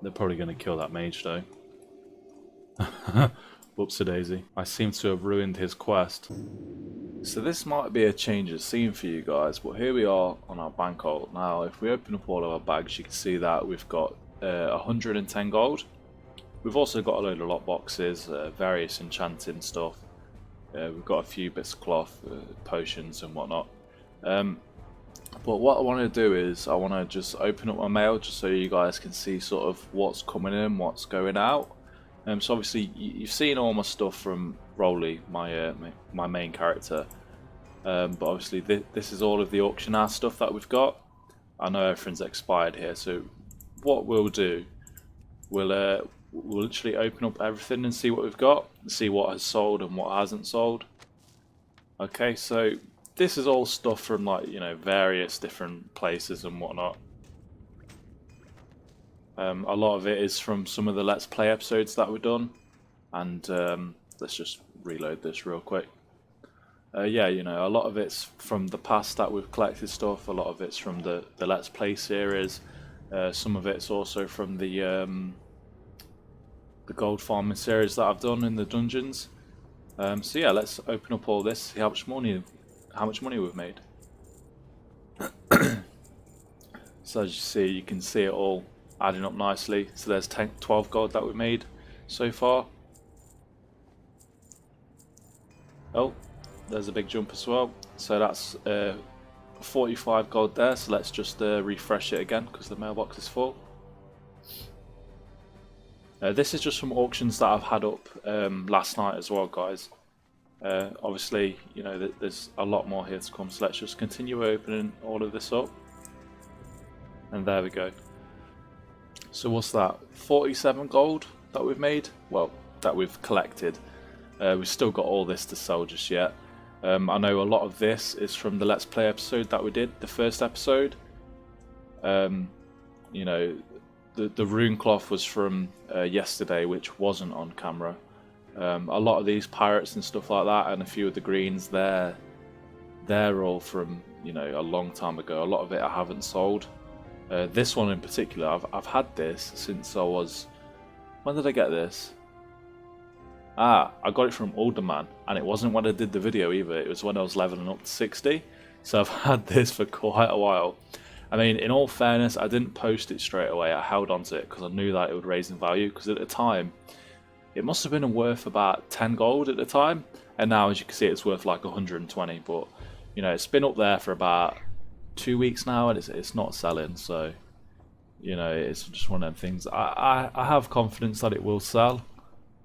They're probably going to kill that mage though. Whoopsie-daisy. I seem to have ruined his quest. So this might be a change of scene for you guys, but here we are on our bank vault. Now if we open up all of our bags, you can see that we've got 110 gold. We've also got a load of lot boxes, various enchanting stuff. We've got a few bits of cloth, potions and whatnot. But what I want to do is I want to just open up my mail just so you guys can see sort of what's coming in, what's going out. So obviously you've seen all my stuff from Rolly, my main character. But obviously this is all of the auction house stuff that we've got. I know everything's expired here, so what we'll do, we'll literally open up everything and see what we've got, see what has sold and what hasn't sold. Okay, so this is all stuff from, like, you know, various different places and whatnot. A lot of it is from some of the Let's Play episodes that we've done, and let's just reload this real quick. Yeah, you know, a lot of it's from the past that we've collected stuff, a lot of it's from the Let's Play series, some of it's also from the gold farming series that I've done in the dungeons. So yeah, let's open up all this, see how much money we've made. So as you see, you can see it all adding up nicely. So there's 12 gold that we've made so far. Oh, there's a big jump as well. So that's 45 gold there. So let's just refresh it again because the mailbox is full. This is just from auctions that I've had up last night as well, guys. Obviously, you know, there's a lot more here to come, so let's just continue opening all of this up. And there we go. So what's that? 47 gold that we've made? Well, that we've collected. We've still got all this to sell just yet. I know a lot of this is from the Let's Play episode that we did, the first episode. You know, the rune cloth was from yesterday, which wasn't on camera. A lot of these pirates and stuff like that, and a few of the greens, they're all from, you know, a long time ago. A lot of it I haven't sold. This one in particular, I've had this since I was... When did I get this? I got it from Alderman, and it wasn't when I did the video either. It was when I was leveling up to 60. So I've had this for quite a while. I mean, in all fairness, I didn't post it straight away. I held on to it because I knew that it would raise in value, because at the time it must have been worth about 10 gold at the time, and now as you can see it's worth like 120. But you know, it's been up there for about 2 weeks now, and it's not selling. So you know, it's just one of them things. I have confidence that it will sell.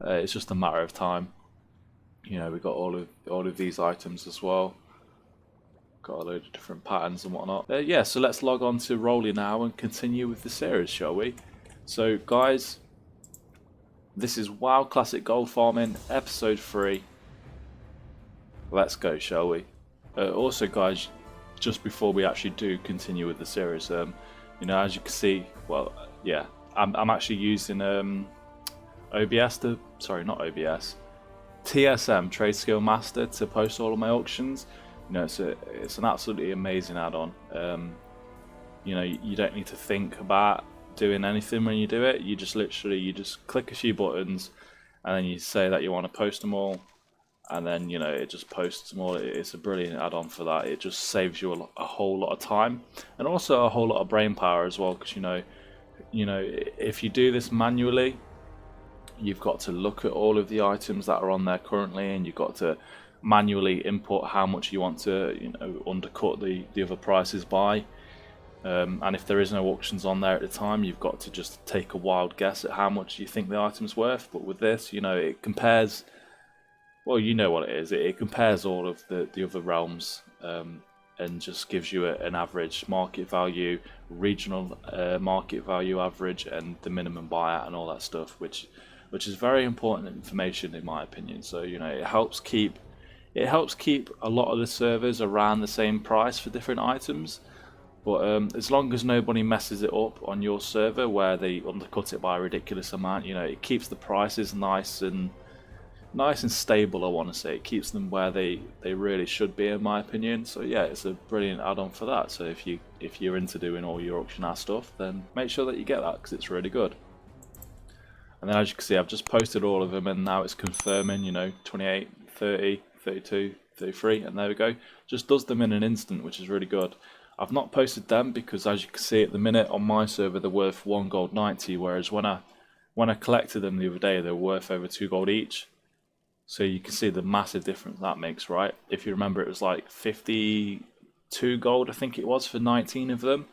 It's just a matter of time. You know, we've got all of these items as well. Got a load of different patterns and whatnot. Yeah, so let's log on to Rolly now and continue with the series, shall we? So guys, this is WoW Classic Gold Farming, episode 3. Let's go, shall we? Also guys, just before we actually do continue with the series, you know, as you can see, well, yeah, I'm actually using TSM, Trade Skill Master, to post all of my auctions. You know, it's an absolutely amazing add-on. You know, you don't need to think about doing anything when you do it. You just click a few buttons, and then you say that you want to post them all, and then, you know, it just posts them all. It's a brilliant add-on for that. It just saves you a whole lot of time, and also a whole lot of brain power as well. Because you know, if you do this manually, you've got to look at all of the items that are on there currently, and you've got to manually input how much you want to, you know, undercut the other prices by. And if there is no auctions on there at the time, you've got to just take a wild guess at how much you think the item's worth. But with this, you know, it compares, well, you know what it is. It compares all of the other realms, and just gives you an average market value, regional market value average, and the minimum buyout and all that stuff, which is very important information in my opinion. So, you know, it helps keep a lot of the servers around the same price for different items. But as long as nobody messes it up on your server where they undercut it by a ridiculous amount, you know, it keeps the prices nice and stable. I want to say it keeps them where they really should be, in my opinion. So yeah, it's a brilliant add-on for that. So if you're into doing all your auction house stuff, then make sure that you get that, because it's really good. And then as you can see, I've just posted all of them, and now it's confirming, you know, 28, 30, 32, 33, and there we go. Just does them in an instant, which is really good. I've not posted them because, as you can see at the minute on my server, they're worth 1 gold 90, whereas when I collected them the other day, they were worth over 2 gold each. So you can see the massive difference that makes, right? If you remember, it was like 52 gold, I think it was, for 19 of them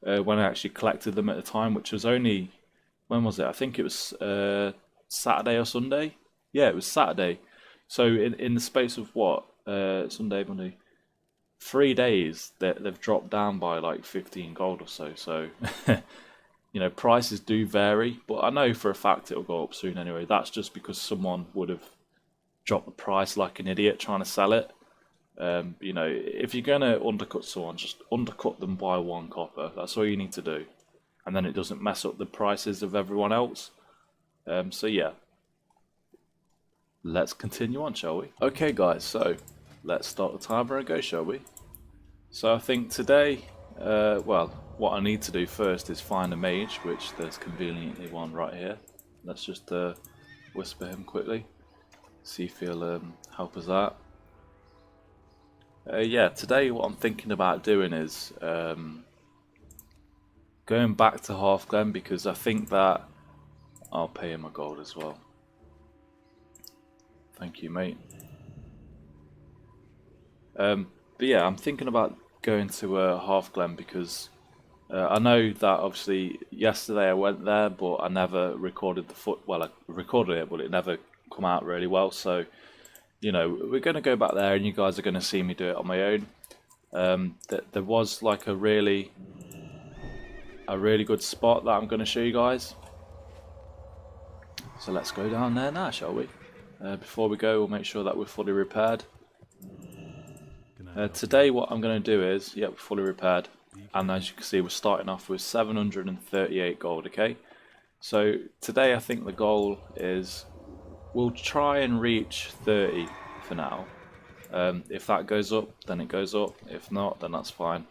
when I actually collected them at the time, which was only... When was it? I think it was Saturday or Sunday. Yeah, it was Saturday. So in the space of what? Sunday, Monday. 3 days, they've dropped down by like 15 gold or so. So, you know, prices do vary. But I know for a fact it'll go up soon anyway. That's just because someone would have dropped the price like an idiot trying to sell it. You know, if you're going to undercut someone, just undercut them by 1 copper. That's all you need to do. And then it doesn't mess up the prices of everyone else. So yeah, let's continue on, shall we? Okay guys, so let's start the timer and go, shall we? So I think today, well, what I need to do first is find a mage, which there's conveniently one right here. Let's just whisper him quickly, see if he'll help us out. Yeah, today what I'm thinking about doing is going back to Hearthglen, because I think that I'll pay him a gold as well. Thank you, mate. But yeah, I'm thinking about going to Hearthglen because I know that obviously yesterday I went there, but I never recorded the well, I recorded it, but it never come out really well. So, you know, we're going to go back there, and you guys are going to see me do it on my own. There was like a really good spot that I'm going to show you guys. So let's go down there now, shall we? Before we go, we'll make sure that we're fully repaired. Today what I'm going to do is, yeah, we're fully repaired. And as you can see, we're starting off with 738 gold, okay? So today I think the goal is, we'll try and reach 30 for now. If that goes up, then it goes up. If not, then that's fine.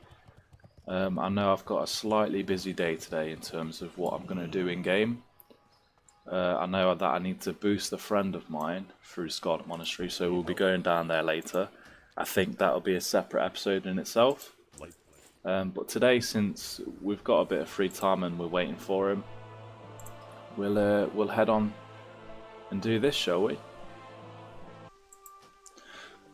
I know I've got a slightly busy day today in terms of what I'm going to do in game. I know that I need to boost a friend of mine through Scarlet Monastery, so we'll be going down there later. I think that'll be a separate episode in itself. But today, since we've got a bit of free time and we're waiting for him, we'll head on and do this, shall we?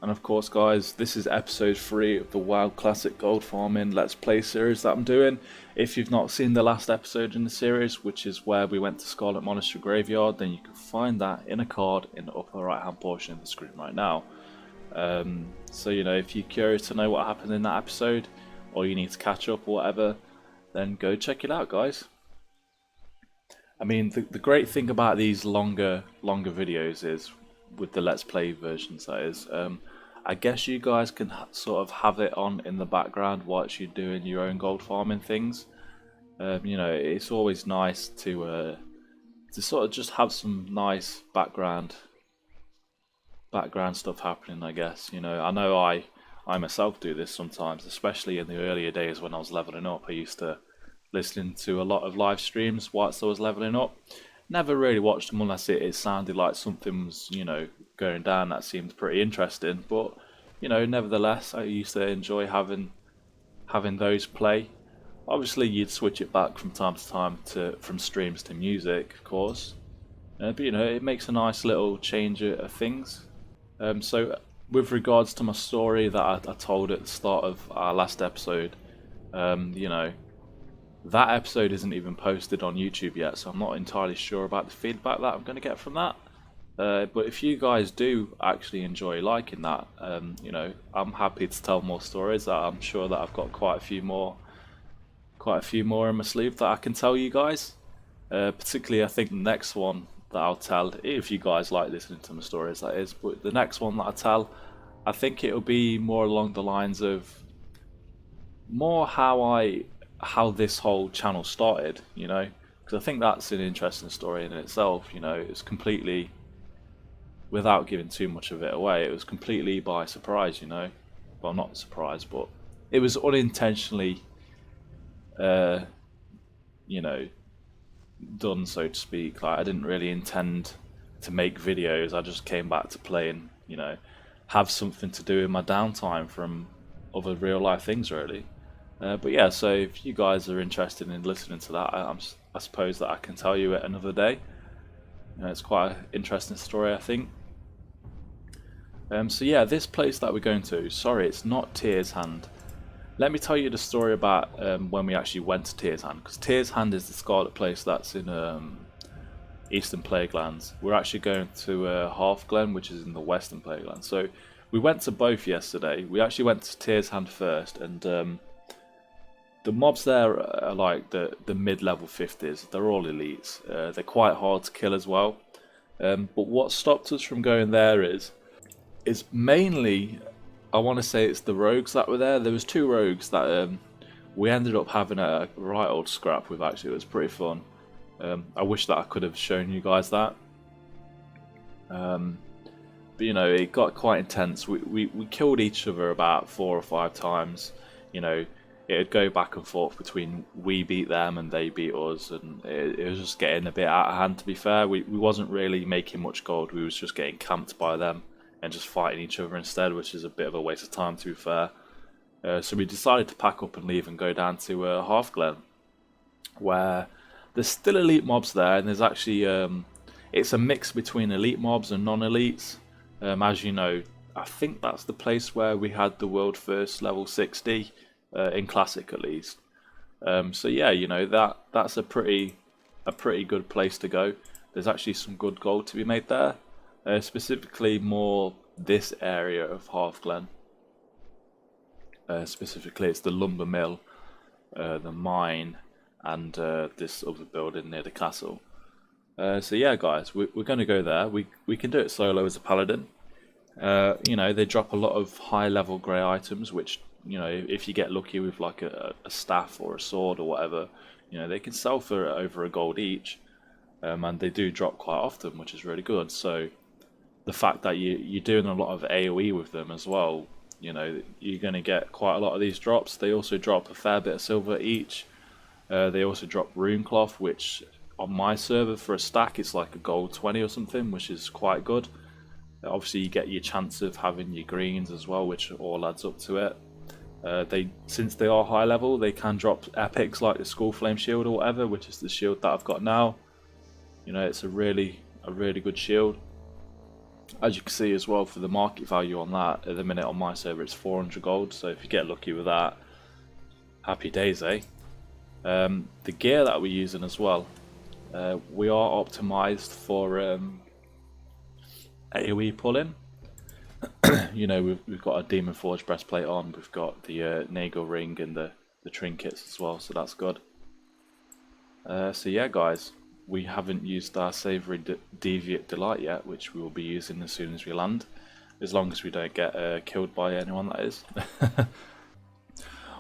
And of course guys, this is episode 3 of the WoW Classic Gold Farming Let's Play series that I'm doing. If you've not seen the last episode in the series, which is where we went to Scarlet Monastery Graveyard, then you can find that in a card in the upper right hand portion of the screen right now. So you know, if you're curious to know what happened in that episode, or you need to catch up or whatever, then go check it out, guys. I mean, the great thing about these longer videos is, with the Let's Play versions that is, I guess you guys can sort of have it on in the background whilst you're doing your own gold farming things. You know, it's always nice to sort of just have some nice background stuff happening, I guess. You know I myself do this sometimes, especially in the earlier days when I was leveling up. I used to listen to a lot of live streams whilst I was leveling up. Never really watched them unless it sounded like something was, you know, going down that seemed pretty interesting. But, you know, nevertheless, I used to enjoy having those play. Obviously, you'd switch it back from time to time from streams to music, of course. But, you know, it makes a nice little change of things. So, with regards to my story that I told at the start of our last episode, you know, that episode isn't even posted on YouTube yet, so I'm not entirely sure about the feedback that I'm going to get from that. But if you guys do actually enjoy liking that, you know, I'm happy to tell more stories. I'm sure that I've got quite a few more in my sleeve that I can tell you guys. Particularly, I think the next one that I'll tell, if you guys like listening to my stories, that is. But the next one that I tell, I think it'll be more along the lines of more how this whole channel started, you know, because I think that's an interesting story in itself. You know, it's completely, without giving too much of it away, it was completely by surprise, you know. Well, not surprise, but it was unintentionally, you know, done, so to speak. Like, I didn't really intend to make videos. I just came back to play and, you know, have something to do in my downtime from other real life things, really. But yeah, so if you guys are interested in listening to that, I suppose that I can tell you it another day. You know, it's quite an interesting story, I think. So yeah, this place that we're going to, sorry, it's not Tears Hand. Let me tell you the story about when we actually went to Tears Hand, because Tears Hand is the Scarlet place that's in Eastern Plaguelands. We're actually going to Hearthglen, which is in the Western Plaguelands. So we went to both yesterday. We actually went to Tears Hand first, and the mobs there are like the mid-level 50s. They're all elites. They're quite hard to kill as well. But what stopped us from going there is mainly, I want to say it's the rogues that were there. There was 2 rogues that we ended up having a right old scrap with. Actually, it was pretty fun. I wish that I could have shown you guys that. But you know, it got quite intense. We killed each other about 4 or 5 times. You know, it'd go back and forth between we beat them and they beat us, and it was just getting a bit out of hand, to be fair. We wasn't really making much gold. We was just getting camped by them and just fighting each other instead, which is a bit of a waste of time, to be fair. So we decided to pack up and leave and go down to Hearthglen, where there's still elite mobs there, and there's actually it's a mix between elite mobs and non-elites. As you know, I think that's the place where we had the world first level 60 in classic, at least. So yeah, you know, that's a pretty good place to go. There's actually some good gold to be made there. Specifically more this area of Hearthglen. Specifically, it's the lumber mill, the mine, and this other building near the castle. So yeah, guys, we're going to go there. We can do it solo as a paladin. You know, they drop a lot of high level grey items, which, you know, if you get lucky with like a staff or a sword or whatever, you know, they can sell for over a gold each. And they do drop quite often, which is really good. So the fact that you're doing a lot of AoE with them as well, you know, you're going to get quite a lot of these drops. They also drop a fair bit of silver each. They also drop rune cloth, which on my server for a stack it's like a gold 20 or something, which is quite good. Obviously you get your chance of having your greens as well, which all adds up to it. Since they are high level, they can drop epics like the Skull Flame shield or whatever, which is the shield that I've got now. You know, it's a really good shield. As you can see as well, for the market value on that, at the minute on my server it's 400 gold, so if you get lucky with that, happy days, eh? The gear that we're using as well, we are optimized for AoE pulling. You know, we've got a Demon Forge breastplate on, we've got the Nago ring and the trinkets as well, so that's good. So yeah, guys, we haven't used our Savoury Deviate Delight yet, which we will be using as soon as we land, as long as we don't get killed by anyone, that is.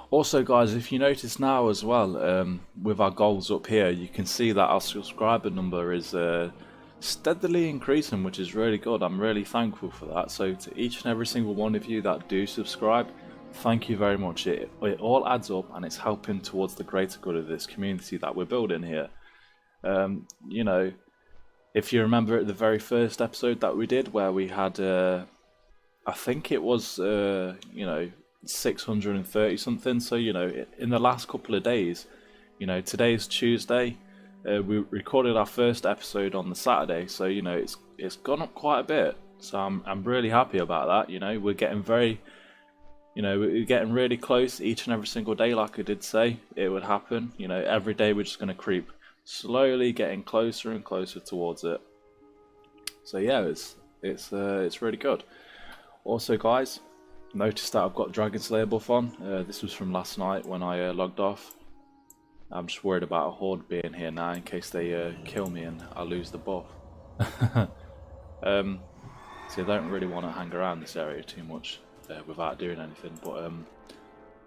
Also, guys, if you notice now as well, with our goals up here, you can see that our subscriber number is steadily increasing, which is really good. I'm really thankful for that. So to each and every single one of you that do subscribe, thank you very much. It all adds up, and it's helping towards the greater good of this community that we're building here. You know, if you remember at the very first episode that we did, where we had, I think it was, you know, 630 something. So, you know, in the last couple of days, you know, today's Tuesday, we recorded our first episode on the Saturday. So, you know, it's gone up quite a bit. So I'm really happy about that. You know, we're getting we're getting really close each and every single day. Like I did say, it would happen. You know, every day we're just going to creep slowly, getting closer and closer towards it. So yeah, it's really good. Also, guys, notice that I've got Dragon Slayer buff on. This was from last night when I logged off. I'm just worried about a horde being here now in case they kill me and I lose the buff. So I don't really want to hang around this area too much without doing anything. But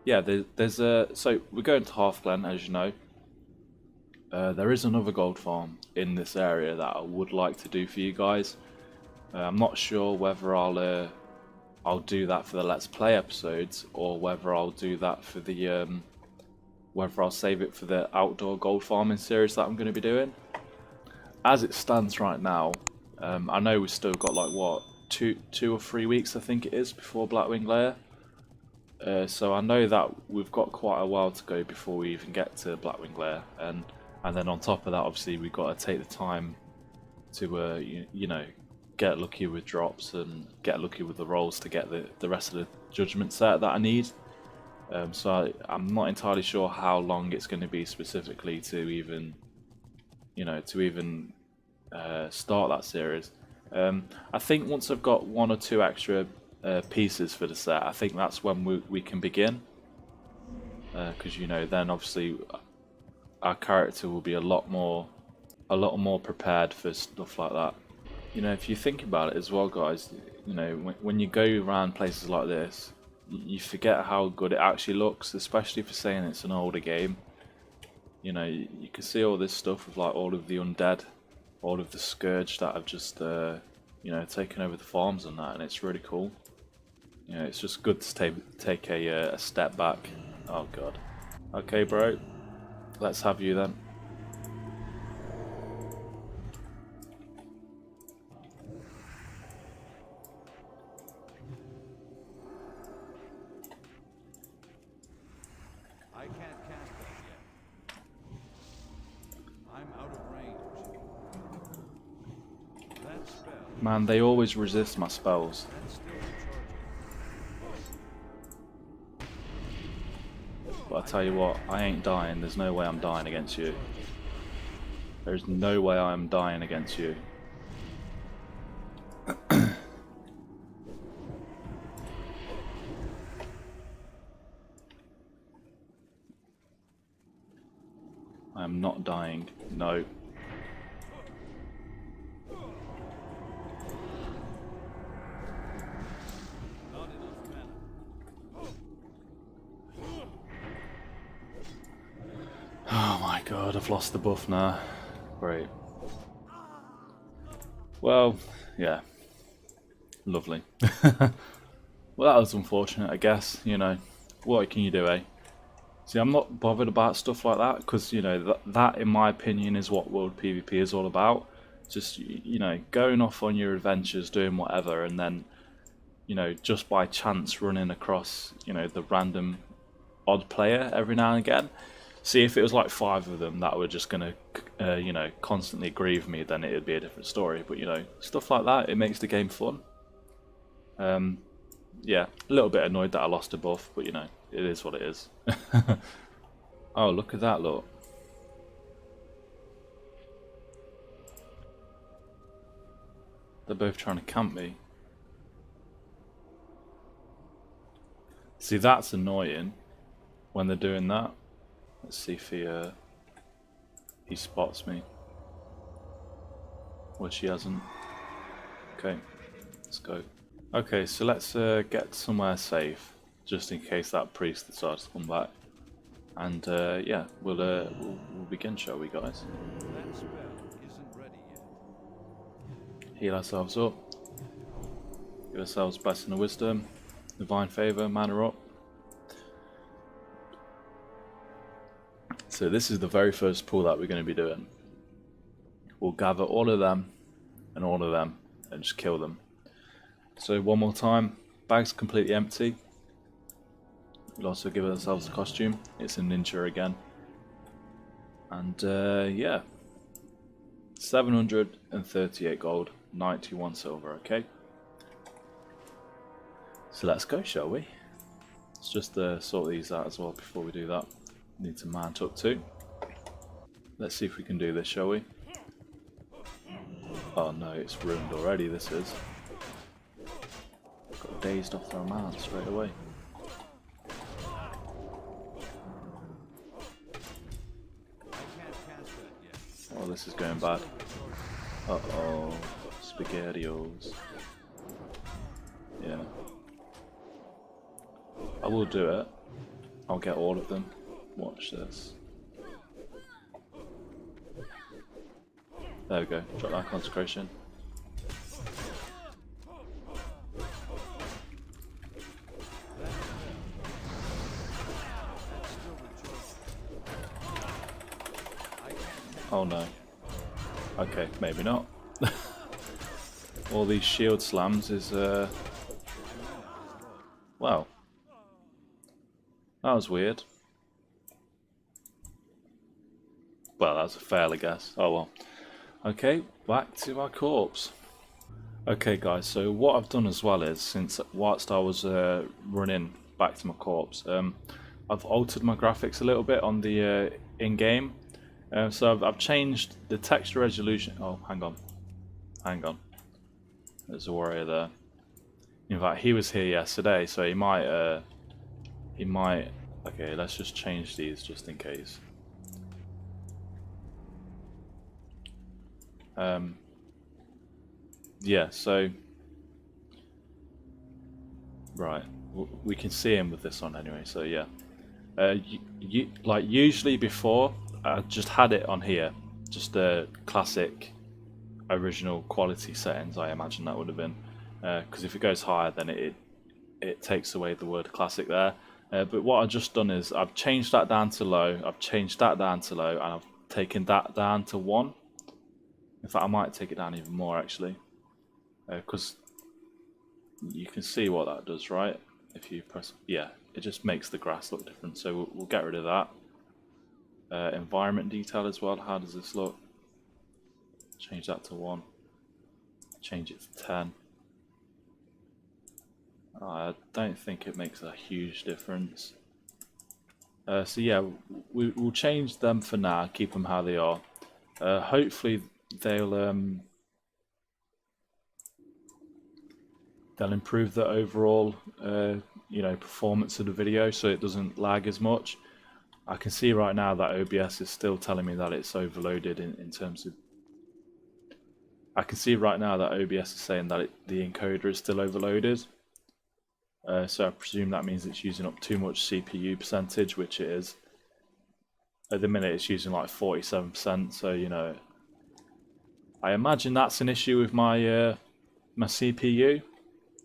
yeah, there's so we're going to Hearthglen, as you know. There is another gold farm in this area that I would like to do for you guys. I'm not sure whether I'll do that for the Let's Play episodes, or whether I'll do that for the whether I'll save it for the outdoor gold farming series that I'm going to be doing. as it stands right now, I know we've still got like what, two or 3 weeks I think it is before Blackwing Lair. So I know that we've got quite a while to go before we even get to Blackwing Lair, and then on top of that, obviously we've got to take the time to you know, get lucky with drops and get lucky with the rolls to get the rest of the judgment set that I need. So I'm not entirely sure how long it's going to be specifically to even, you know, start that series. I think once I've got 1 or 2 extra pieces for the set, I think that's when we can begin. Because you know, then obviously our character will be a lot more prepared for stuff like that. You know, if you think about it as well, guys, you know, when you go around places like this, you forget how good it actually looks, especially for saying it's an older game. You know, you can see all this stuff with like all of the undead, all of the scourge that have just, you know, taken over the farms and that, and it's really cool. You know, it's just good to take a step back. Oh god. Okay, bro. Let's have you then. Man, they always resist my spells. But I tell you what, I ain't dying. There's no way I'm dying against you. There's no way I'm dying against you. I am not dying. No. Oh my god, I've lost the buff now. Great. Well, yeah. Lovely. Well, that was unfortunate, I guess. You know, what can you do, eh? See, I'm not bothered about stuff like that, because, you know, that in my opinion is what World PvP is all about. Just, you know, going off on your adventures, doing whatever, and then, you know, just by chance running across, you know, the random odd player every now and again. See, if it was like 5 of them that were just going to, you know, constantly grieve me, then it would be a different story. But, you know, stuff like that, it makes the game fun. Yeah, a little bit annoyed that I lost a buff, but, you know, it is what it is. Oh, look at that, look. They're both trying to camp me. See, that's annoying when they're doing that. Let's see if he spots me. Well, she hasn't. Okay, let's go. Okay, so let's get somewhere safe, just in case that priest decides to come back. And yeah, we'll begin, shall we, guys? That spell isn't ready yet. Heal ourselves up. Give ourselves blessing of wisdom, divine favor, mana up. So this is the very first pull that we're going to be doing. We'll gather all of them and all of them and just kill them. So one more time, bag's completely empty. We'll also give ourselves a costume. It's a ninja again. And yeah, 738 gold, 91 silver, okay? So let's go, shall we? Let's just sort these out as well before we do that. Need to mount up too. Let's see if we can do this, shall we? Oh no, it's ruined already, this is. Got dazed off their mount straight away. Oh, this is going bad. Uh-oh. SpaghettiOs. Yeah. I will do it. I'll get all of them. Watch this. There we go. Drop that consecration. Oh no. Okay. Maybe not. All these shield slams is, wow. That was weird. Well, that's a fail, I guess. Oh well. Okay, back to my corpse. Okay guys, so what I've done as well is, since whilst I was running back to my corpse, I've altered my graphics a little bit on the in-game. So I've changed the texture resolution. Oh, hang on. There's a warrior there. In fact, he was here yesterday, so he might, okay, let's just change these just in case. Yeah, so right, we can see him with this on anyway. So yeah, like usually before, I just had it on here, just the classic, original quality settings. I imagine that would have been, because if it goes higher, then it takes away the word classic there. But what I've just done is I've changed that down to low. I've changed that down to low, and I've taken that down to 1. In fact, I might take it down even more actually, because you can see what that does, right? If you press, yeah, it just makes the grass look different. So we'll get rid of that. Environment detail as well. How does this look? Change that to 1. Change it to 10. I don't think it makes a huge difference. So yeah, we'll change them for now. Keep them how they are. Hopefully they'll improve the overall performance of the video, so it doesn't lag as much. I can see right now that OBS is still telling me that it's overloaded in terms of. I can see right now that OBS is saying that the encoder is still overloaded. So I presume that means it's using up too much CPU percentage, which it is. At the minute it's using like 47%, so I imagine that's an issue with my my CPU.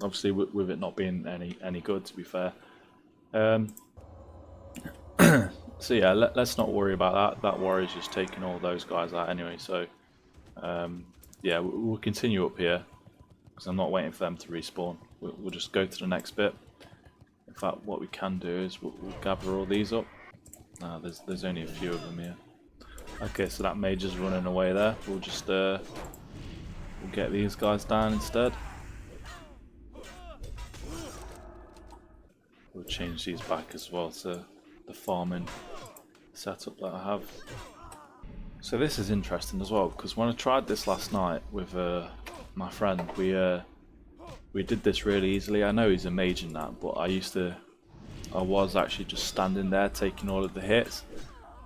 Obviously with it not being any good, to be fair. So yeah, let's not worry about that. That warrior's just taking all those guys out anyway, so yeah, we'll continue up here, because I'm not waiting for them to respawn. We'll just go to the next bit. In fact, what we can do is we'll gather all these up. There's only a few of them here. Okay, so that mage is running away there. We'll just we'll get these guys down instead. We'll change these back as well to the farming setup that I have. So this is interesting as well, because when I tried this last night with my friend, we did this really easily. I know he's a mage in that, but I was actually just standing there taking all of the hits.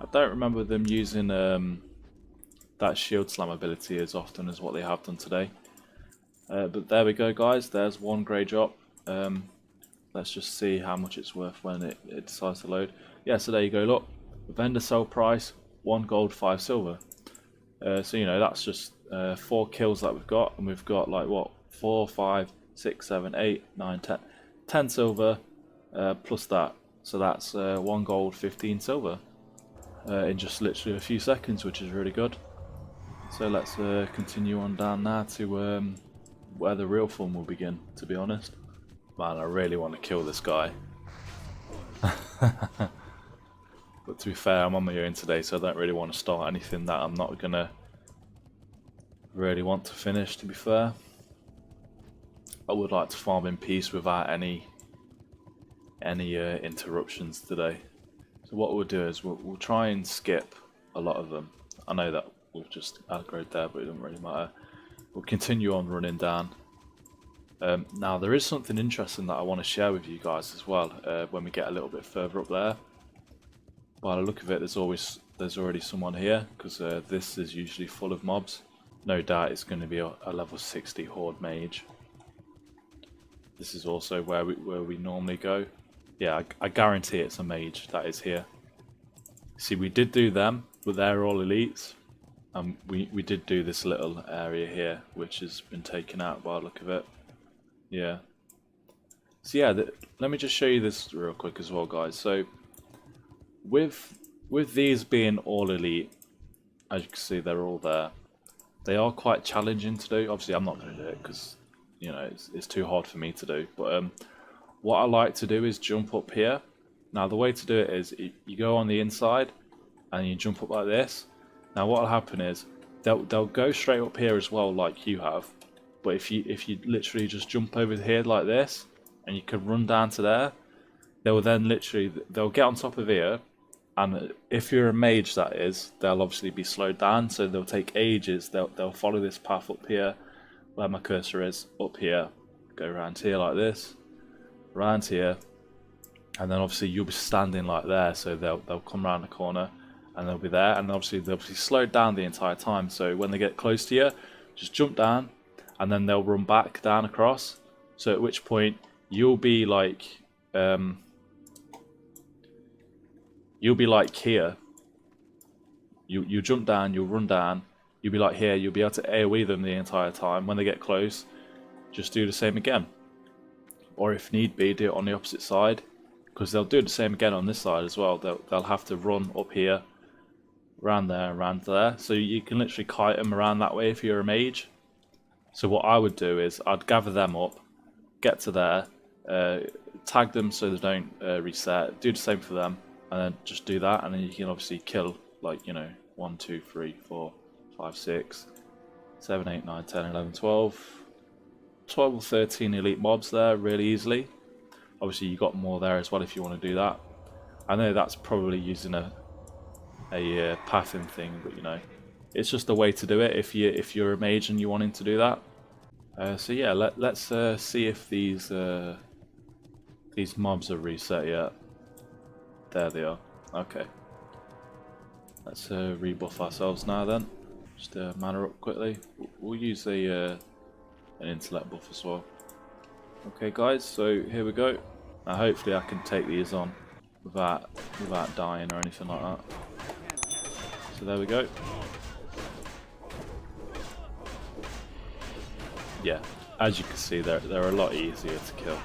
I don't remember them using that shield slam ability as often as what they have done today. But there we go, guys. There's one grey drop. Let's just see how much it's worth when it decides to load. Yeah, so there you go. Look, vendor sell price 1 gold 5 silver. So that's just 4 kills that we've got, and we've got like what, 4, 5, 6, 7, 8, 9, 10 silver plus that. So that's 1 gold 15 silver in just literally a few seconds, which is really good. So let's continue on down now to where the real fun will begin, to be honest. Man, I really want to kill this guy. But to be fair, I'm on my own today, so I don't really want to start anything that I'm not gonna really want to finish, to be fair. I would like to farm in peace without any interruptions today. So what we'll do is we'll try and skip a lot of them. I know that we've just aggroed there, but it doesn't really matter. We'll continue on running down. Now there is something interesting that I want to share with you guys as well when we get a little bit further up there. By the look of it, there's already someone here, because this is usually full of mobs. No doubt it's going to be a level 60 horde mage. This is also where we normally go. Yeah, I guarantee it's a mage that is here. See, we did do them, but they're all elites. We did do this little area here, which has been taken out by the look of it. Yeah. So yeah, let me just show you this real quick as well, guys. So with these being all elite, as you can see, they're all there. They are quite challenging to do. Obviously, I'm not going to do it because, you know, it's too hard for me to do. But what I like to do is jump up here. Now, the way to do it is you go on the inside and you jump up like this. Now, what will happen is they'll go straight up here as well, like you have. But if you literally just jump over here like this, and you can run down to there, they will then they'll get on top of here. And if you're a mage, that is, they'll obviously be slowed down, so they'll take ages. They'll follow this path up here, where my cursor is, up here, go around here like this, around here, and then obviously you'll be standing like there, so they'll come around the corner, and they'll be there, and obviously they'll be slowed down the entire time. So when they get close to you, just jump down, and then they'll run back down across. So at which point you'll be like here. You jump down, you'll run down, you'll be like here, you'll be able to AoE them the entire time. When they get close, just do the same again. Or if need be, do it on the opposite side, because they'll do the same again on this side as well. They'll have to run up here, around there. So you can literally kite them around that way if you're a mage. So what I would do is I'd gather them up, get to there, tag them so they don't reset, do the same for them, and then just do that, and then you can obviously kill, like, you know, 1, 2, 3, 4, 5, 6, 7, 8, 9, 10, 11, 12 or 13 elite mobs there really easily. Obviously you got more there as well if you want to do that. I know that's probably using a pathing thing, but you know, it's just a way to do it if you're a mage and you're wanting to do that. So yeah, let's see if these mobs are reset yet. There they are. Okay. Let's rebuff ourselves now then. Just mana up quickly. We'll use an intellect buff as well. Okay guys, so here we go. Now hopefully I can take these on without dying or anything like that. So there we go. Yeah, as you can see, they're a lot easier to kill.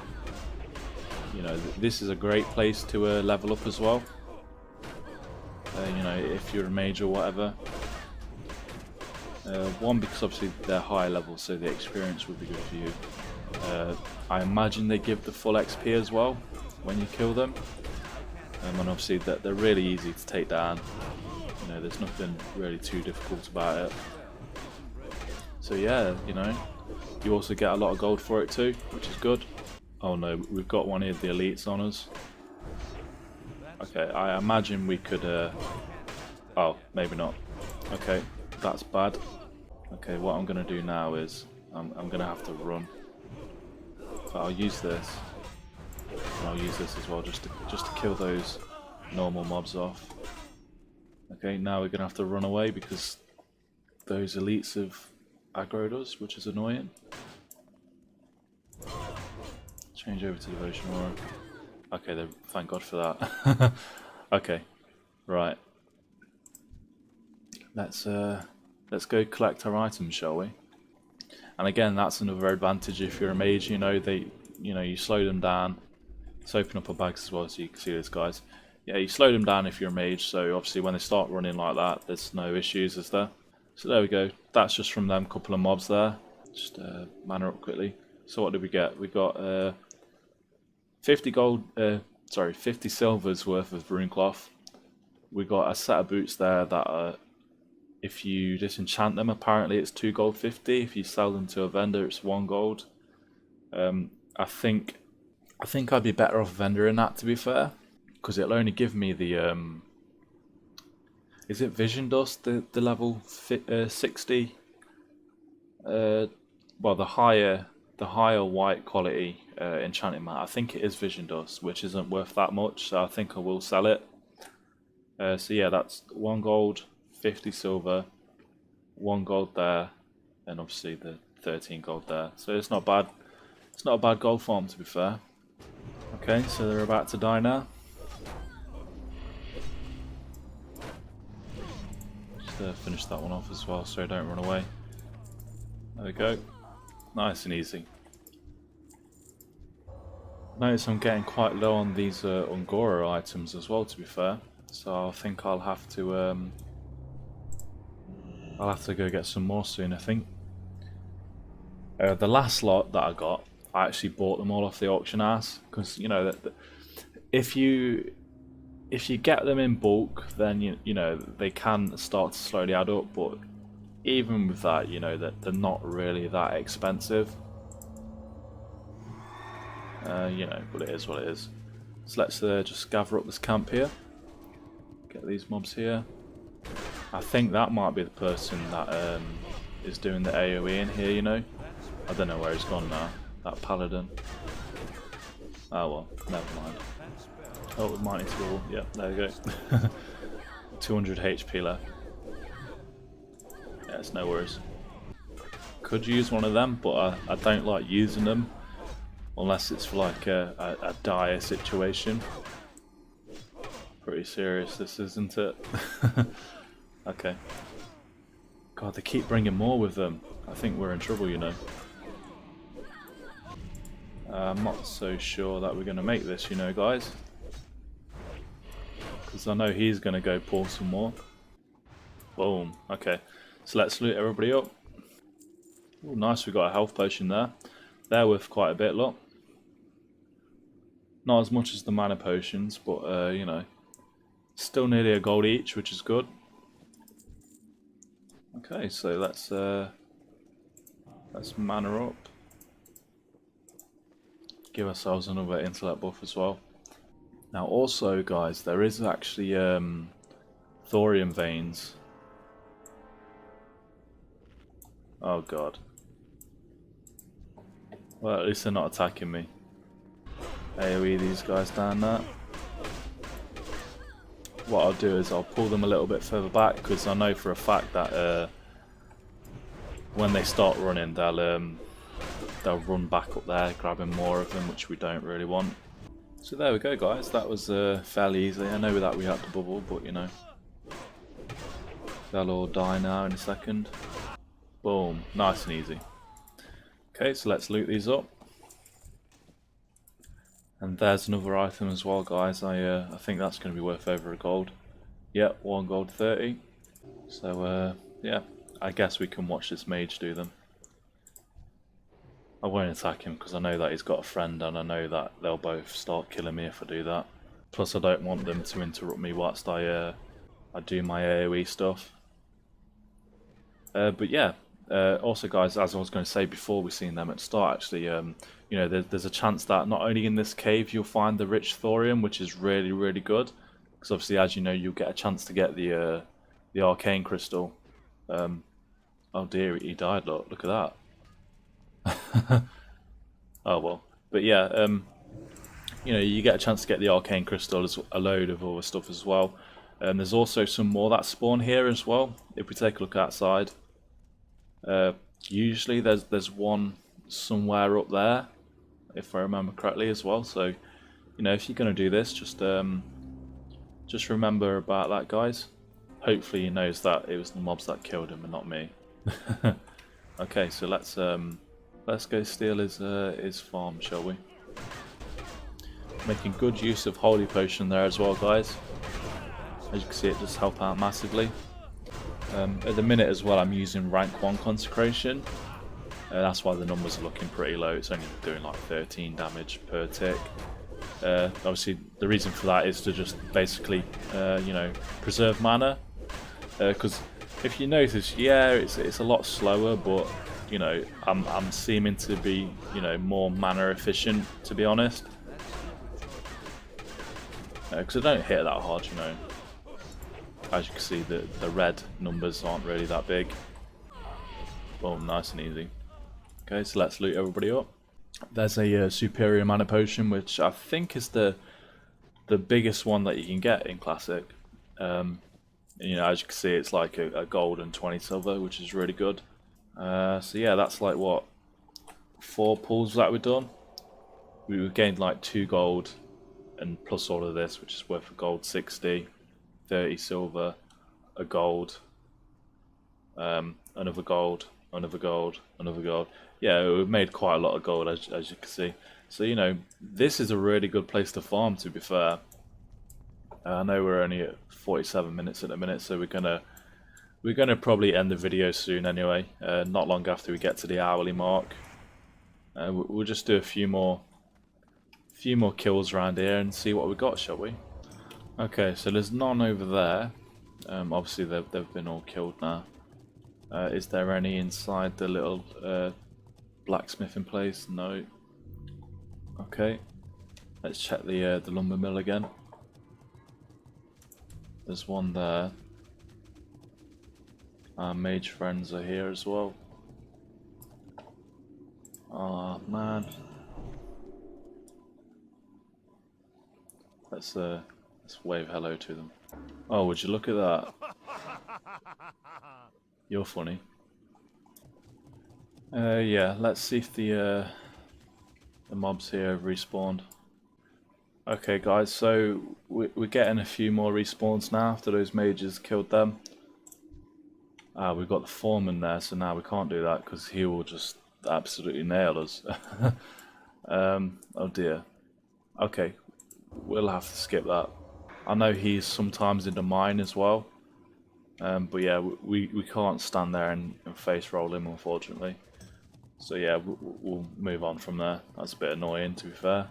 You know, this is a great place to level up as well. You know, if you're a mage or whatever. One, because obviously they're high level, so the experience would be good for you. I imagine they give the full XP as well when you kill them. And obviously they're really easy to take down. You know, there's nothing really too difficult about it. So yeah, you know, you also get a lot of gold for it too, which is good. Oh no, we've got one of the elites on us. Okay, I imagine we could... oh, maybe not. Okay, that's bad. Okay, what I'm going to do now is I'm going to have to run. But I'll use this. And I'll use this as well just to kill those normal mobs off. Okay, now we're going to have to run away because those elites have aggroed us, which is annoying. Change over to Devotion Aura. Okay, thank God for that. Okay, right. Let's go collect our items, shall we? And again, that's another advantage if you're a mage. You know, you slow them down. Let's open up our bags as well so you can see this, guys. Yeah, you slow them down if you're a mage. So obviously, when they start running like that, there's no issues, is there? So there we go. That's just from them couple of mobs there. Just mana up quickly. So what did we get? We got 50 gold. 50 silvers worth of rune cloth. We got a set of boots there that are, if you disenchant them, apparently it's 2 gold 50. If you sell them to a vendor, it's 1 gold. I think I'd be better off vendoring that, to be fair, because it'll only give me the is it vision dust, the level 60? Well, the higher white quality enchanting mat. I think it is vision dust, which isn't worth that much, so I think I will sell it. So yeah, that's 1 gold, 50 silver, 1 gold there, and obviously the 13 gold there. So it's not bad. It's not a bad gold farm, to be fair. Okay, so they're about to die now. Just finish that one off as well, so I don't run away. There we go. Nice and easy. Notice I'm getting quite low on these Ungora items as well, to be fair. So I think I'll have to I'll have to go get some more soon, I think. The last lot that I got, I actually bought them all off the auction house because you know that if you get them in bulk, then you know they can start to slowly add up. But even with that, you know that they're not really that expensive. You know, but it is what it is. So let's just gather up this camp here. Get these mobs here. I think that might be the person that is doing the AoE in here, you know. I don't know where he's gone now. That Paladin. Oh well, never mind. Oh, we might need to go. Yeah, there you go. 200 HP left. Yeah, it's no worries. Could use one of them, but I don't like using them unless it's for like a dire situation. Pretty serious this, isn't it? Okay. God, they keep bringing more with them. I think we're in trouble, you know. I'm not so sure that we're going to make this, you know, guys. Because I know he's going to go pull some more. Boom. Okay. So let's loot everybody up. Ooh, nice, we got a health potion there. They're worth quite a bit, look. Not as much as the mana potions, but, you know. Still nearly a gold each, which is good. Okay, so let's mana up. Give ourselves another intellect buff as well. Now also guys, there is actually thorium veins. Oh god. Well, at least they're not attacking me. AoE these guys down there. What I'll do is I'll pull them a little bit further back because I know for a fact that when they start running they'll run back up there grabbing more of them, which we don't really want. So there we go guys, that was fairly easy. I know that we had to bubble, but you know, they'll all die now in a second. Boom, nice and easy. Okay, so let's loot these up. And there's another item as well guys, I think that's going to be worth over a gold. Yep, 1 gold 30. So yeah, I guess we can watch this mage do them. I won't attack him because I know that he's got a friend and I know that they'll both start killing me if I do that. Plus I don't want them to interrupt me whilst I do my AoE stuff. But yeah, also guys, as I was going to say before we seen them at the start actually, you know, there's a chance that not only in this cave you'll find the rich thorium, which is really, really good. Because obviously, as you know, you'll get a chance to get the arcane crystal. Oh dear, he died, look at that. Oh well, but yeah, you know, you get a chance to get the arcane crystal as a load of other stuff as well. There's also some more that spawn here as well. If we take a look outside, usually there's one somewhere up there, if I remember correctly as well. So, you know, if you're going to do this, just remember about that, guys. Hopefully he knows that it was the mobs that killed him and not me. Okay, so let's go steal his farm, shall we? Making good use of holy potion there as well, guys. As you can see, it does help out massively. At the minute as well, I'm using rank 1 consecration. That's why the numbers are looking pretty low. It's only doing like 13 damage per tick. Obviously, the reason for that is to just basically, you know, preserve mana. Because if you notice, yeah, it's a lot slower, but you know, I'm seeming to be, you know, more mana efficient, to be honest. Because I don't hit that hard, you know. As you can see, the red numbers aren't really that big. Boom, nice and easy. Okay, so let's loot everybody up. There's a superior mana potion, which I think is the biggest one that you can get in Classic. You know, as you can see, it's like a gold and 20 silver, which is really good. So yeah, that's like what, 4 pulls that we've done. We gained like 2 gold and plus all of this, which is worth a gold 60, 30 silver, a gold, another gold, another gold, another gold. Yeah, we've made quite a lot of gold, as you can see. So, you know, this is a really good place to farm, to be fair. I know we're only at 47 minutes at the minute, so we're gonna we're going to probably end the video soon anyway, not long after we get to the hourly mark. We'll just do a few more kills around here and see what we got, shall we? Okay, so there's none over there. Obviously they've been all killed now. Is there any inside the little blacksmithing place? No. Okay, let's check the lumber mill again. There's one there. Our mage friends are here as well. Oh man. Let's wave hello to them. Oh, would you look at that? You're funny. Yeah, let's see if the mobs here have respawned. Okay guys, so we're getting a few more respawns now after those mages killed them. We've got the foreman there, so now we can't do that because he will just absolutely nail us. Oh dear. Okay, we'll have to skip that. I know he's sometimes in the mine as well. But yeah, we can't stand there and face roll him, unfortunately. So yeah, we'll move on from there. That's a bit annoying, to be fair.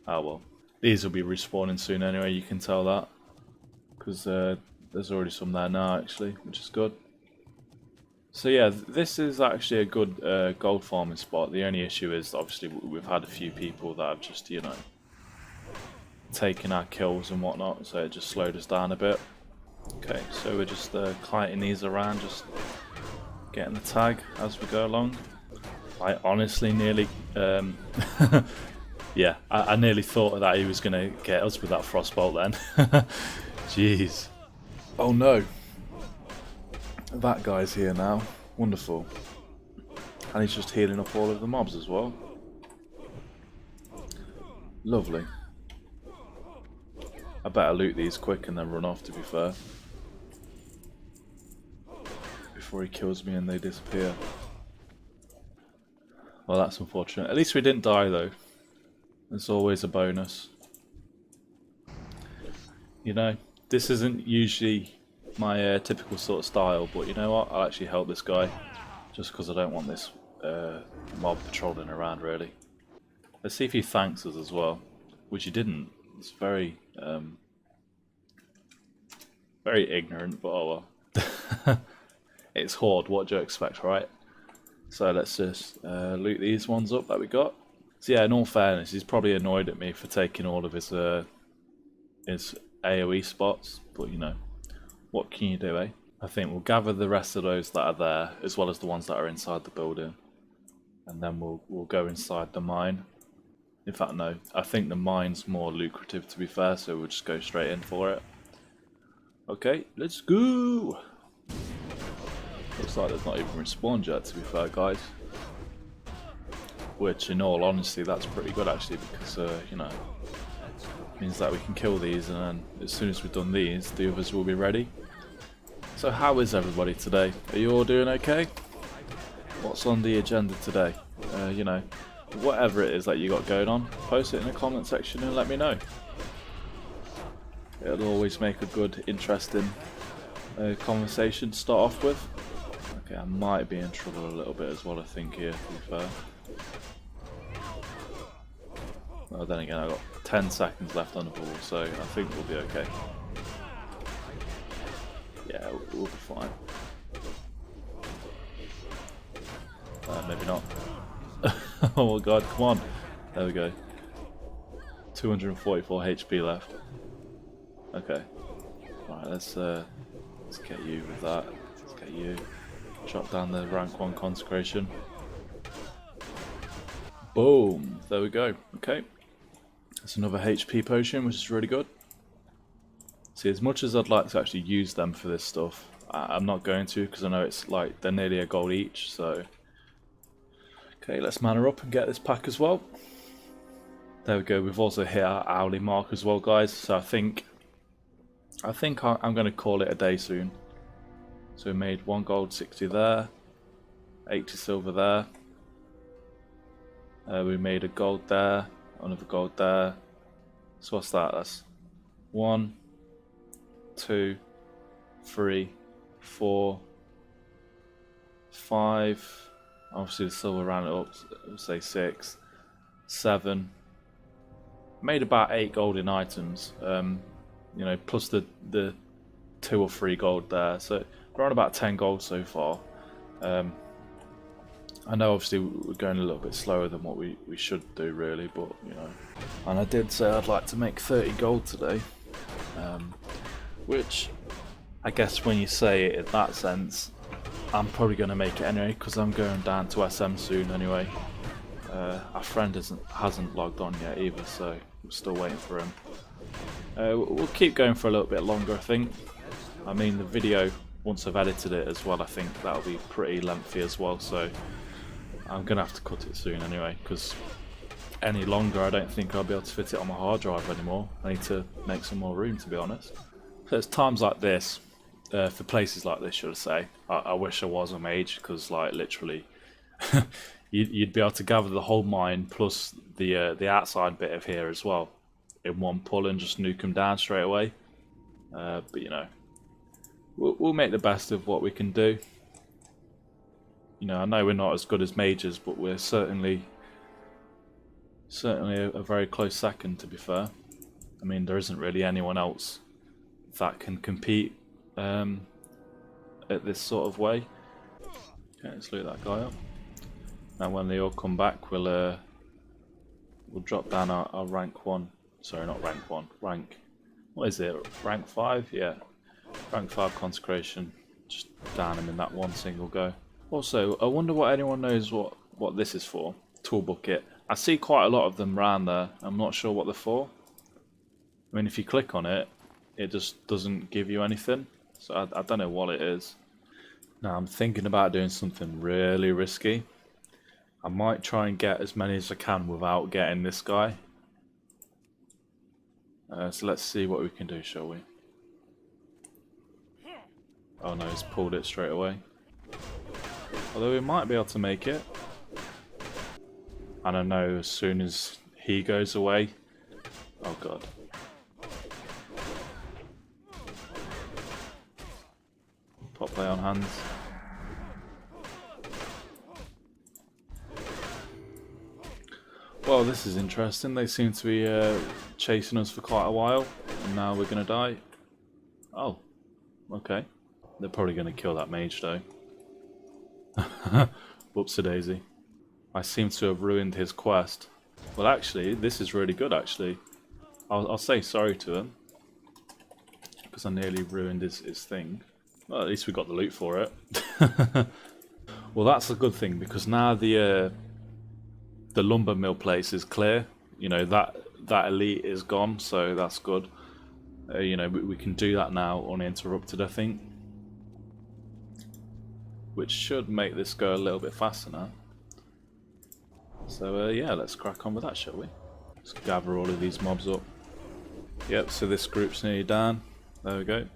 Oh well. These will be respawning soon anyway, you can tell that. Because there's already some there now, actually, which is good. So yeah, this is actually a good gold farming spot. The only issue is, obviously, we've had a few people that have just, you know, taken our kills and whatnot, so it just slowed us down a bit. Okay, so we're just kiting these around, just getting the tag as we go along. I honestly nearly, yeah, I nearly thought that he was going to get us with that frostbolt then. Jeez. Oh no. That guy's here now. Wonderful. And he's just healing up all of the mobs as well. Lovely. I better loot these quick and then run off, to be fair. Before he kills me and they disappear. Well, that's unfortunate. At least we didn't die though. It's always a bonus. You know, this isn't usually my typical sort of style, but you know what? I'll actually help this guy. Just because I don't want this mob patrolling around, really. Let's see if he thanks us as well. Which he didn't. It's very, very ignorant, but oh well. It's Horde, what do you expect, right? So let's just loot these ones up that we got. So yeah, in all fairness, he's probably annoyed at me for taking all of his AoE spots, but you know, what can you do, eh? I think we'll gather the rest of those that are there, as well as the ones that are inside the building, and then we'll go inside the mine. In fact, no, I think the mine's more lucrative, to be fair, so we'll just go straight in for it. Okay, let's go! Looks like there's not even respawned yet, to be fair, guys. Which, in all honesty, that's pretty good actually, because, you know, means that we can kill these, and then as soon as we've done these, the others will be ready. So how is everybody today? Are you all doing okay? What's on the agenda today? You know, whatever it is that you got going on, post it in the comment section and let me know. It'll always make a good, interesting conversation to start off with. Okay, I might be in trouble a little bit as well, I think, here, to be fair. Well, then again, I've got 10 seconds left on the ball, so I think we'll be okay. Yeah, we'll be fine. Maybe not. Oh god, come on. There we go. 244 HP left. Okay. Alright, let's get you with that. Let's get you. Drop down the rank 1 consecration. Boom! There we go. Okay. That's another HP potion, which is really good. See, as much as I'd like to actually use them for this stuff, I'm not going to, because I know it's like they're nearly a gold each, so... Okay, let's mana up and get this pack as well. There we go, we've also hit our hourly mark as well, guys, so I think I'm going to call it a day soon. So we made 1 gold 60 there, 80 silver there. We made a gold there, another gold there. So what's that? That's 1, 2, 3, 4, 5. Obviously the silver ran it up, say 6, 7. Made about 8 gold in items. You know, plus the 2 or 3 gold there. So we're on about 10 gold so far. I know obviously we're going a little bit slower than what we should do really, but you know. And I did say I'd like to make 30 gold today, which I guess when you say it in that sense, I'm probably going to make it anyway because I'm going down to SM soon anyway. Our friend hasn't logged on yet either, so I'm still waiting for him. We'll keep going for a little bit longer, I think. I mean, the video, once I've edited it as well, I think that'll be pretty lengthy as well, so I'm going to have to cut it soon anyway, because any longer I don't think I'll be able to fit it on my hard drive anymore. I need to make some more room, to be honest. So it's times like this, for places like this, should I say, I wish I was a mage, because like literally you'd be able to gather the whole mine plus the outside bit of here as well in one pull and just nuke them down straight away. But you know, we'll make the best of what we can do. You know, I know we're not as good as mages, but we're certainly a very close second, to be fair. I mean, there isn't really anyone else that can compete at this sort of way. Okay, let's loot that guy up. Now when they all come back, we'll drop down our rank 1. Sorry, not rank 1. Rank... What is it? Rank 5? Yeah. Rank 5 consecration. Just down them in that one single go. Also, I wonder what anyone knows what this is for. Tool bucket. I see quite a lot of them around there. I'm not sure what they're for. I mean, if you click on it, it just doesn't give you anything. So I don't know what it is. Now I'm thinking about doing something really risky. I might try and get as many as I can without getting this guy. So let's see what we can do, shall we? Oh no, he's pulled it straight away. Although we might be able to make it. And I know as soon as he goes away... Oh god. Pop play on hands. Well, this is interesting. They seem to be chasing us for quite a while. And now we're going to die. Oh. Okay. They're probably going to kill that mage though. Whoopsie-daisy. I seem to have ruined his quest. Well, actually, this is really good, actually. I'll say sorry to him. Because I nearly ruined his thing. Well, at least we got the loot for it. Well, that's a good thing, because now the lumber mill place is clear. You know, that elite is gone, so that's good. You know, we can do that now uninterrupted, I think. Which should make this go a little bit faster now. So yeah, let's crack on with that, shall we? Let's gather all of these mobs up. Yep, so this group's nearly down. There we go.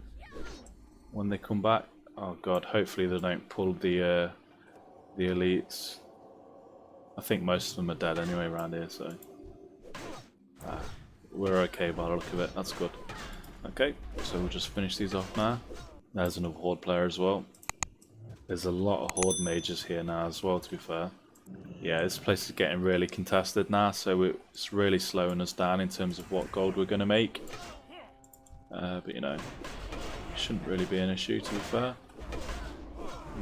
When they come back, oh god, hopefully they don't pull the elites. I think most of them are dead anyway around here, so we're okay by the look of it. That's good. Okay, so we'll just finish these off now. There's another horde player as well. There's a lot of horde mages here now as well, to be fair. Yeah, this place is getting really contested now, so it's really slowing us down in terms of what gold we're going to make. But you know, it shouldn't really be an issue, to be fair.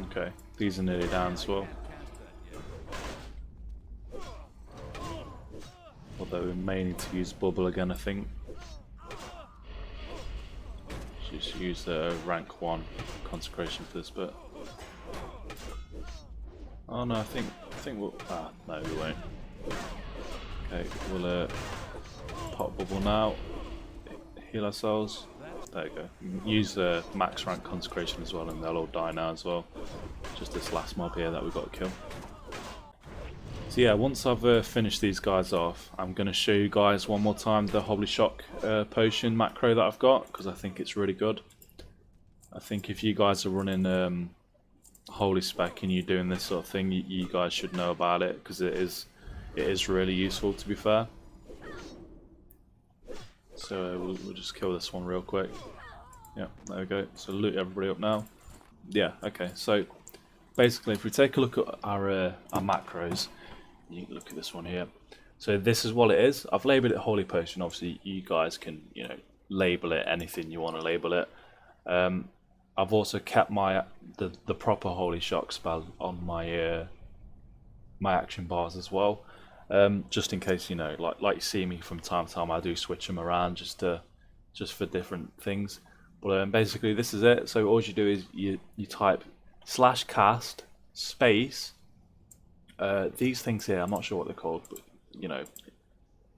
Okay, these are nearly down as well. Although we may need to use bubble again, I think. Just use the rank 1 consecration for this bit. Oh no, I think we'll... Ah, no we won't. Okay, we'll pop bubble now. Heal ourselves. There we go. Use the max rank consecration as well and they'll all die now as well. Just this last mob here that we've got to kill. So yeah, once I've finished these guys off, I'm going to show you guys one more time the Holy Shock potion macro that I've got, because I think it's really good. I think if you guys are running Holy Spec and you're doing this sort of thing, you guys should know about it, because it is really useful, to be fair. So we'll just kill this one real quick. Yep, there we go. So loot everybody up now. Yeah, okay. So basically, if we take a look at our macros, you can look at this one here. So this is what it is. I've labeled it Holy Potion. Obviously, you guys can, you know, label it anything you want to label it. I've also kept my the proper Holy Shock spell on my my action bars as well, just in case, you know, like you see me from time to time, I do switch them around just for different things. But basically, this is it. So all you do is you type /cast space. These things here, I'm not sure what they're called, but you know,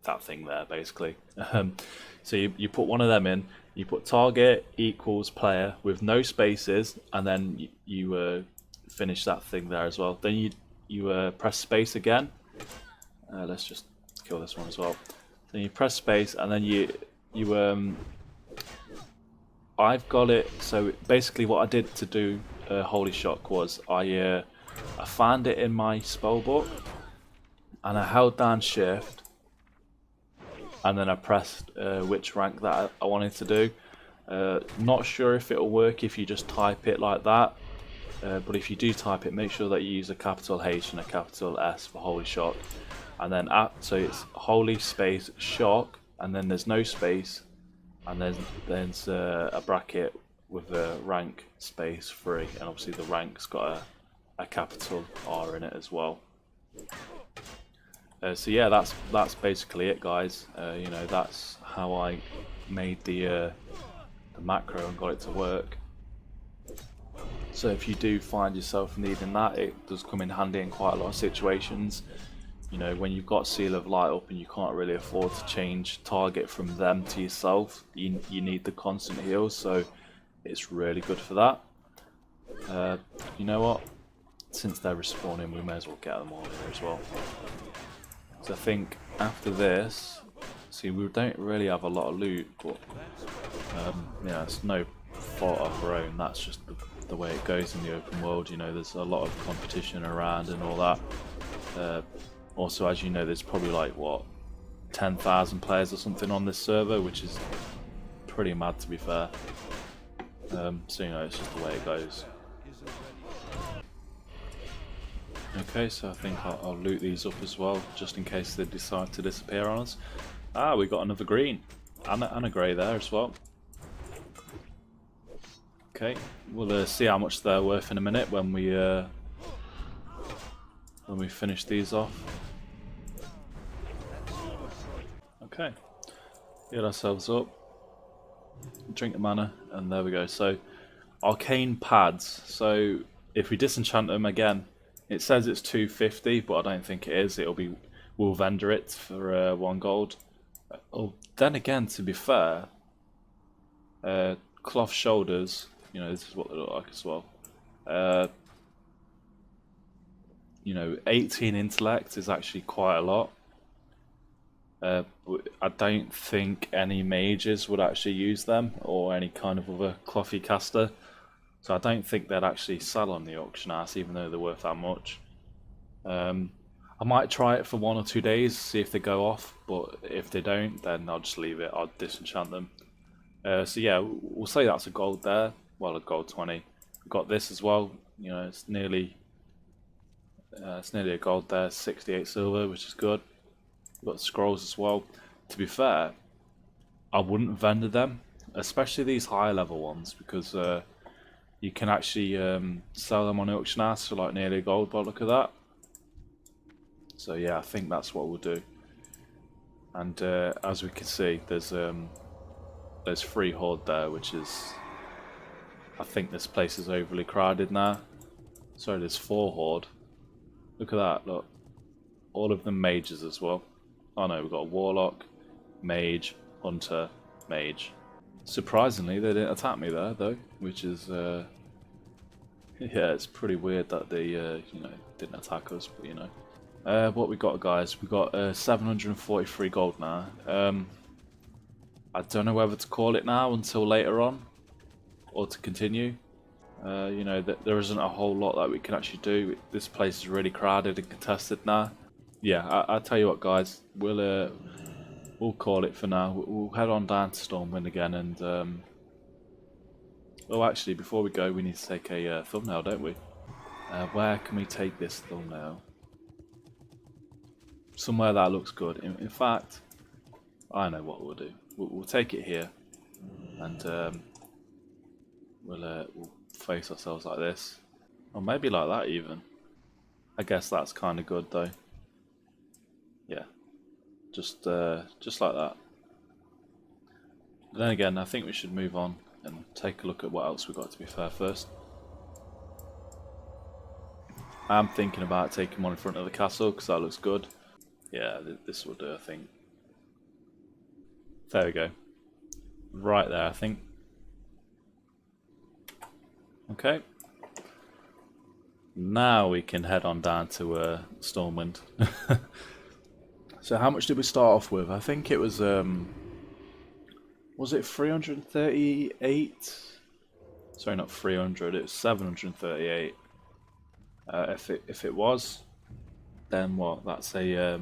that thing there basically. So you put one of them in, you put target equals player with no spaces, and then you finish that thing there as well. Then you press space again. Let's just kill this one as well. Then you press space, and then you I've got it. So basically, what I did to do Holy Shock was I found it in my spell book, and I held down Shift, and then I pressed which rank that I wanted to do. Not sure if it'll work if you just type it like that, but if you do type it, make sure that you use a capital H and a capital S for Holy Shock, and then so it's Holy space Shock, and then there's no space, and there's a bracket with a rank space 3, and obviously the rank's got a capital R in it as well. So yeah, that's basically it, guys. You know, that's how I made the macro and got it to work. So if you do find yourself needing that, it does come in handy in quite a lot of situations. You know, when you've got Seal of Light up and you can't really afford to change target from them to yourself, you need the constant heals, so it's really good for that. You know what? Since they're respawning, we may as well get them all here as well. So I think after this, see, we don't really have a lot of loot, but yeah, it's no fault of our own. That's just the way it goes in the open world. You know, there's a lot of competition around and all that. Also, as you know, there's probably like what 10,000 players or something on this server, which is pretty mad to be fair. So you know, it's just the way it goes. Okay, so I think I'll loot these up as well, just in case they decide to disappear on us. Ah, we got another green and a grey there as well. Okay, we'll see how much they're worth in a minute when we finish these off. Okay, heal ourselves up, drink the mana, and there we go. So, arcane pads. So if we disenchant them again, it says it's 250, but I don't think it is. We'll vendor it for 1 gold. Oh, then again, to be fair, cloth shoulders. You know, this is what they look like as well. You know, 18 intellect is actually quite a lot. I don't think any mages would actually use them, or any kind of other clothy caster. So I don't think they'd actually sell on the auction house, even though they're worth that much. I might try it for 1 or 2 days, see if they go off, but if they don't, then I'll just leave it. I'll disenchant them. So yeah, we'll say that's a gold there. Well, a gold 20. We've got this as well. You know, it's nearly a gold there. 68 silver, which is good. We've got scrolls as well. To be fair, I wouldn't vendor them, especially these higher level ones, because you can actually sell them on auction house for like nearly a gold bar. Look at that. So yeah, I think that's what we'll do. And as we can see, there's 3 horde there, which is, I think this place is overly crowded now. Sorry, there's 4 horde. Look at that, look. All of them mages as well. Oh no, we've got a warlock, mage, hunter, mage. Surprisingly, they didn't attack me there though, which is yeah, it's pretty weird that they you know, didn't attack us, but you know. What we got, guys? We got 743 gold now. I don't know whether to call it now until later on, or to continue. You know, there isn't a whole lot that we can actually do. This place is really crowded and contested now. Yeah, I'll tell you what, guys. We'll call it for now. We'll head on down to Stormwind again, and Oh, actually, before we go, we need to take a thumbnail, don't we? Where can we take this thumbnail? Somewhere that looks good. In fact, I know what we'll do. We'll take it here, and we'll face ourselves like this, or maybe like that even. I guess that's kind of good though. Yeah, just like that. Then again, I think we should move on and take a look at what else we got. To be fair, first, I'm thinking about taking one in front of the castle because that looks good. Yeah, this will do, I think. There we go. Right there, I think. Okay. Now we can head on down to Stormwind. So how much did we start off with? I think it was it 338? Sorry, not 300. It was 738. If it was, then what? That's a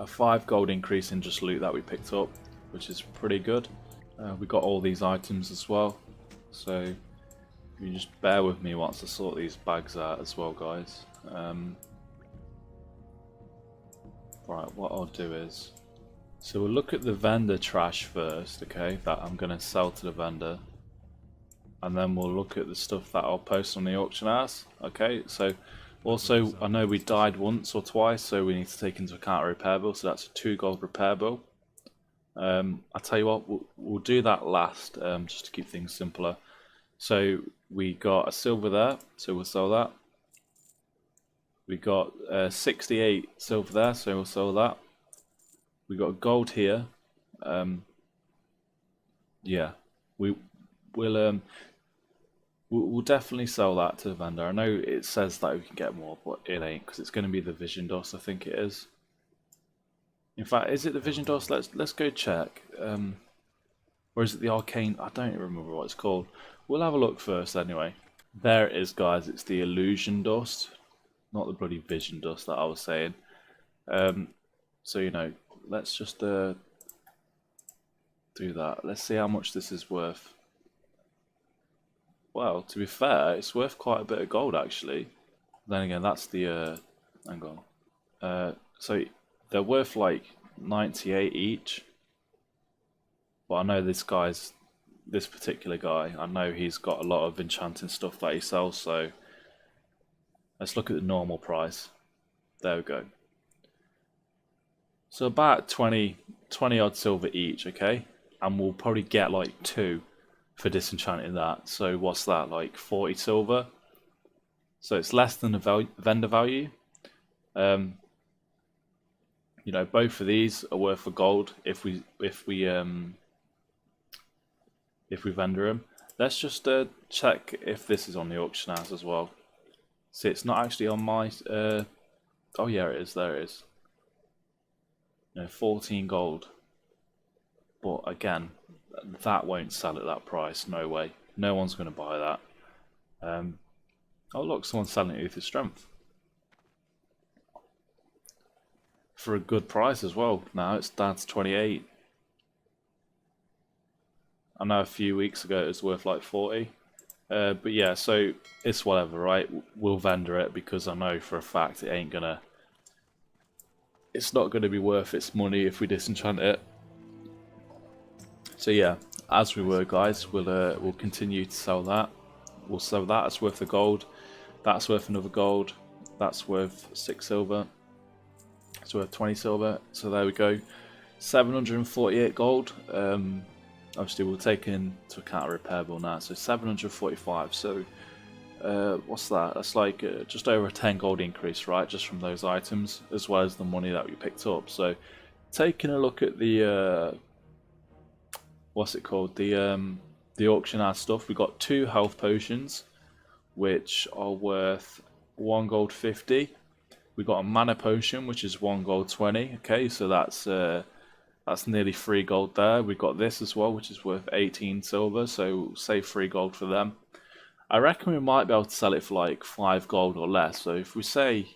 5 gold increase in just loot that we picked up, which is pretty good. We got all these items as well, so you just bear with me once I sort these bags out as well, guys. Right, what I'll do is, so we'll look at the vendor trash first, okay, that I'm going to sell to the vendor. And then we'll look at the stuff that I'll post on the auction house, okay? So, also, I know we died once or twice, so we need to take into account a repair bill, so that's a 2 gold repair bill. I'll tell you what, we'll do that last, just to keep things simpler. So, we got a silver there, so we'll sell that. We got 68 silver there, so we'll sell that. We got gold here. Yeah, we'll definitely sell that to the vendor. I know it says that we can get more, but it ain't, because it's going to be the vision dust. I think it is. In fact, is it the vision dust? Let's go check. Or is it the arcane? I don't even remember what it's called. We'll have a look first anyway. There it is, guys. It's the illusion dust, not the bloody vision dust that I was saying. So you know, let's just do that. Let's see how much this is worth. Well, to be fair, it's worth quite a bit of gold actually. Then again, that's the hang on. So they're worth like 98 each. But I know this particular guy, I know he's got a lot of enchanting stuff that he sells, so let's look at the normal price. There we go. So about 20 odd silver each, okay? And we'll probably get like 2 for disenchanting that. So what's that, like 40 silver? So it's less than the vendor value. You know, both of these are worth a gold if we vendor them. Let's just check if this is on the auction house as well. See, it's not actually on my. Oh yeah, it is. There it is. No, 14 gold. But again, that won't sell at that price. No way. No one's going to buy that. Oh look, someone's selling it with his strength for a good price as well. Now it's down to 28. I know a few weeks ago it was worth like 40. But yeah, so it's whatever, right? We'll vendor it because I know for a fact it's not gonna be worth its money if we disenchant it. So yeah, as we were, guys, we'll continue to sell that. We'll sell that. It's worth the gold. That's worth another gold. That's worth 6 silver. It's worth 20 silver. So there we go. 748 gold. Obviously, we'll take into account a repair bill now. So 745. So what's that? That's like just over a 10 gold increase, right? Just from those items, as well as the money that we picked up. So taking a look at the what's it called? The auction house stuff. We got 2 health potions, which are worth 1 gold 50. We got a mana potion, which is 1 gold 20. Okay, so that's nearly 3 gold there. We got this as well, which is worth 18 silver. So save 3 gold for them. I reckon we might be able to sell it for like 5 gold or less. So if we say,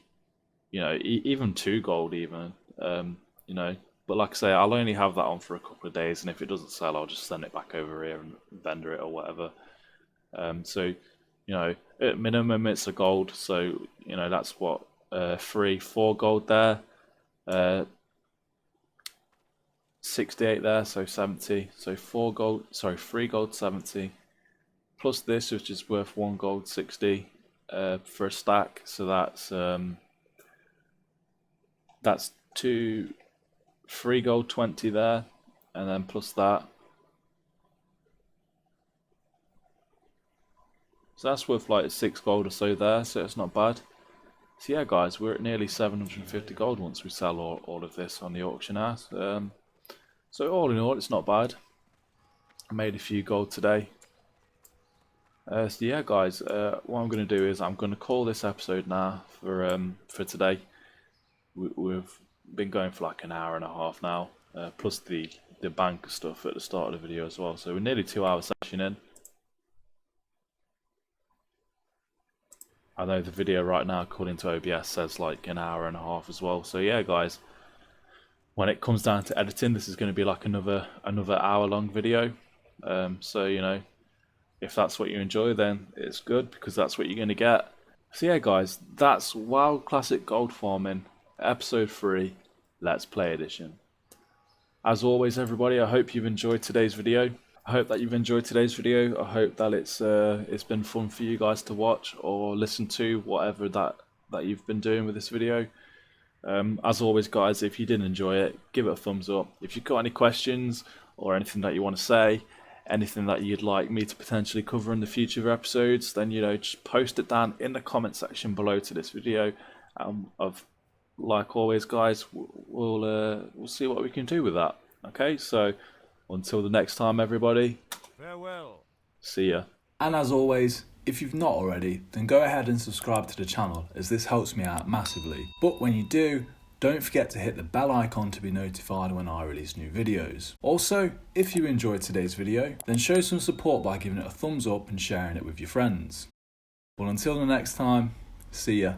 you know, even 2 gold, even, you know. But like I say, I'll only have that on for a couple of days, and if it doesn't sell, I'll just send it back over here and vendor it or whatever. So, you know, at minimum it's a gold. So, you know, that's what 4 gold there, 68 there, so 70. So 3 gold 70, plus this, which is worth 1 gold 60 for a stack. So that's 3 gold 20 there, and then plus that. So that's worth like 6 gold or so there, so it's not bad. So yeah guys, we're at nearly 750 gold once we sell all of this on the auction house. So all in all, it's not bad. I made a few gold today. So yeah guys, what I'm going to do is I'm going to call this episode now for today. We've been going for like an hour and a half now, plus the bank stuff at the start of the video as well. So we're nearly 2 hour session in. I know the video right now, according to OBS, says like an hour and a half as well. So yeah, guys, when it comes down to editing, this is going to be like another hour-long video. So you know, if that's what you enjoy, then it's good because that's what you're going to get. So yeah, guys, that's WoW Classic Gold Farming Episode 3, Let's Play Edition. As always, everybody, I hope you've enjoyed today's video. I hope that you've enjoyed today's video. I hope that it's been fun for you guys to watch or listen to, whatever that you've been doing with this video. As always, guys, if you did enjoy it, give it a thumbs up. If you've got any questions or anything that you want to say, anything that you'd like me to potentially cover in the future episodes, then you know, just post it down in the comment section below to this video. Like always, guys, we'll see what we can do with that. Okay, so until the next time, everybody, Farewell. see ya. And as always, if you've not already, then go ahead and subscribe to the channel, as this helps me out massively. But when you do, don't forget to hit the bell icon to be notified when I release new videos. Also, if you enjoyed today's video, then show some support by giving it a thumbs up and sharing it with your friends. Well, until the next time, see ya.